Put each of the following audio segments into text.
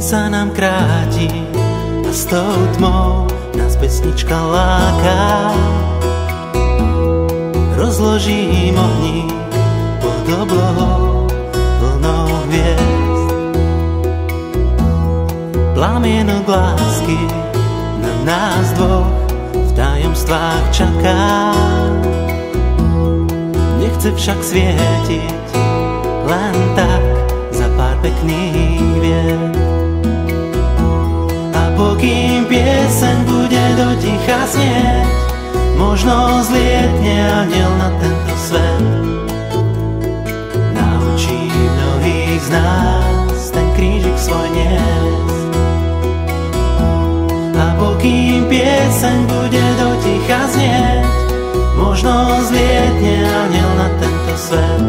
sa nám kráti a s tou tmou nás pesnička láka. Rozložím ohni pod oblohou plnou hviezd. Plamienok lásky na nás dvoch v tajomstvách čaká. Nechce však svietiť len tak za pár pekných hviezd. A pokým pieseň bude do ticha znieť, možno zlietne anjel na tento svet. Naučí mnohých z nás ten krížik svoj niesť. A pokým pieseň bude do ticha znieť, možno zlietne anjel na tento svet.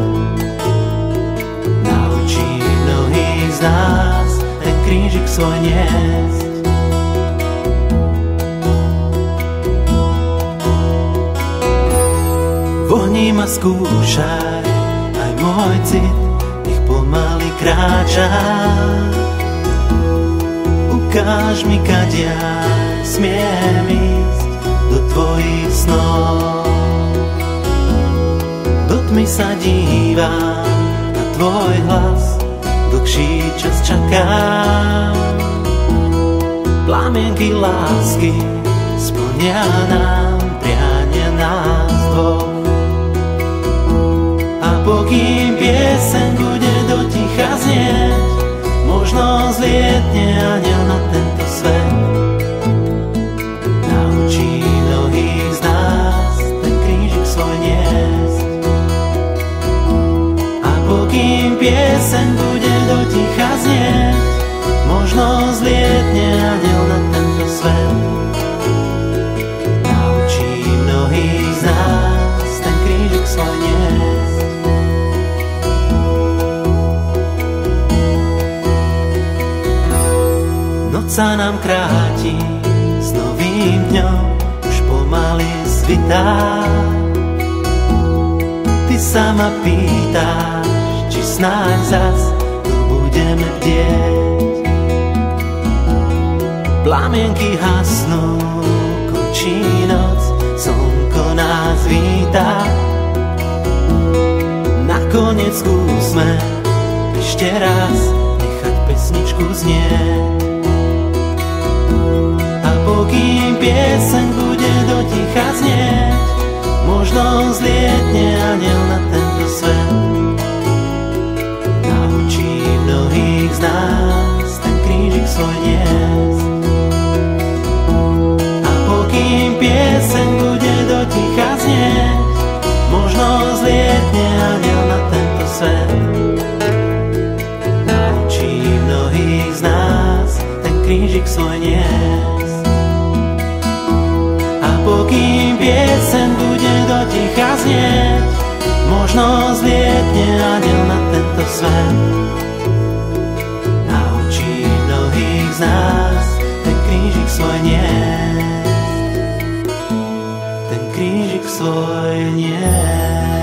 Naučí mnohých z nás ten krížik svoj niesť. V ohni ma skúšaj, aj môj cit nech pomaly kráča. Ukáž mi, kadia smiem ísť do tvojich snov. Do tmy sa dívam, na tvoj hlas dlhší čas čakám. Plamienky lásky splnia nám prianie nás dvoch. A pokým pieseň bude do ticha znieť, možno zlietne anjel na tento svet. Naučí mnohých z nás ten krížik svoj niesť. A pokým pieseň bude do ticha znieť, možno zlietne anjel na tento svet. Naučí mnohých z nás ten krížik svoj niesť. Noc sa nám kráti s novým dňom, už pomaly svitá. Ty sa ma pýtaš, či snáď zas tu budeme bdieť. Plamienky hasnú, končí noc, slnko nás víta. Nakoniec skúsme ešte raz nechať pesničku znieť. A pokým pieseň bude do ticha znieť, možno zlietne anjel na tento svet. Naučí mnohých z nás ten krížik svoj niesť. A pokým pieseň bude do ticha znieť, možno zlietne anjel na tento svet. Naučí mnohých z nás ten krížik svoj niesť. A pokým pieseň bude do ticha znieť, možno zlietne anjel na tento svet. Naučí mnohých z nás ten krížik svoj niesť. Ten krížik svoj niesť.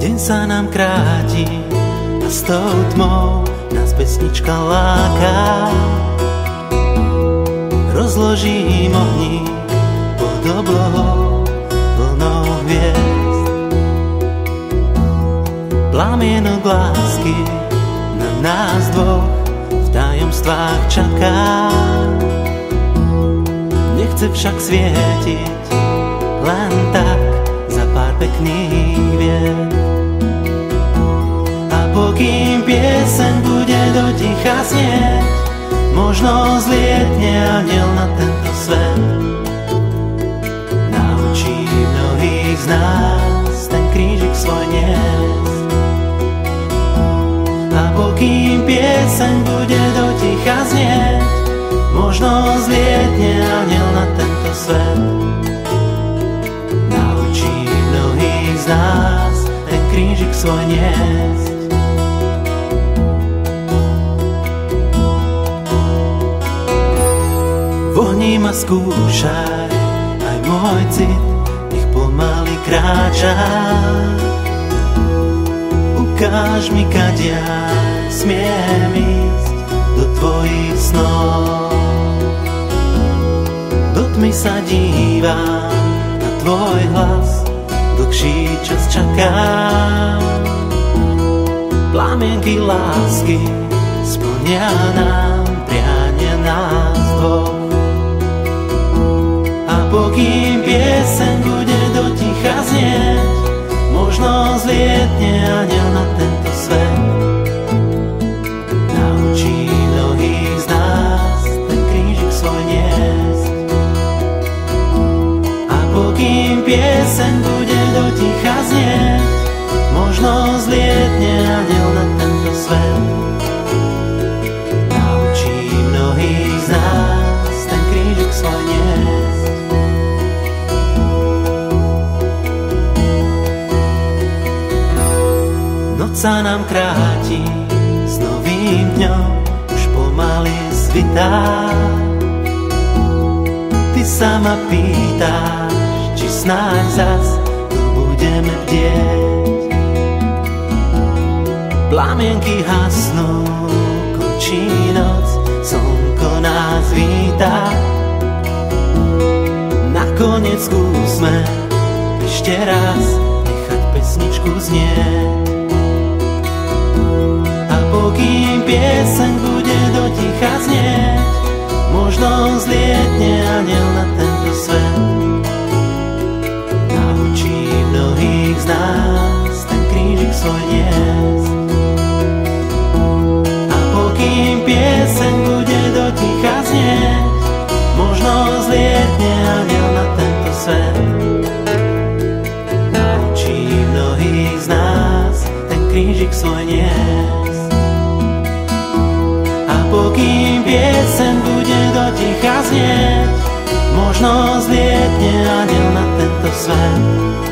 Deň sa nám kráti a s tou tmou nás pesnička láka. Rozložím ohni pod oblohou plnou hviezd. Plamienok lásky na nás dvoch v tajomstvách čaká. Nechce však svietiť len tak za pár pekných hviezd. Pokým pieseň bude do ticha znieť, možno zlietne anjel na tento svet. Naučí mnohých z nás ten krížik svoj niesť. A pokým pieseň bude do ticha znieť, možno zlietne anjel na tento svet. Naučí mnohých z nás ten krížik svoj niesť. ma skúšaj, aj môj cit nech pomaly kráča. Ukáž mi, kadia smiem ísť do tvojich snov. Do tmy sa dívam na tvoj hlas, dlhší čas čakám. Plamienky lásky splnia nám prianie nás dvoch. A pokým pieseň bude do ticha znieť, možno zlietne anjel na tento svet. Naučí mnohých z nás ten krížik svoj niesť. A pokým pieseň bude do ticha znieť, možno zlietne anjel na tento svet. Naučí mnohých z nás ten krížik svoj niesť. Noc sa nám kráti s novým dňom, už pomaly svitá. Ty sa ma pýtaš, či snáď zas tu budeme bdieť. Plamienky hasnú, končí noc, slnko nás víta. Nakoniec skúsme ešte raz nechať pesničku znieť. A pokým pieseň bude do ticha znieť, možno zlietne anjel na tento svet. Naučí mnohých z nás ten krížik svoj niesť. A pokým pieseň bude do ticha znieť, možno zlietne anjel na tento svet. Naučí mnohých z nás ten krížik svoj niesť. A pokým pieseň bude do ticha znieť, možno zlietne anjel na tento svet.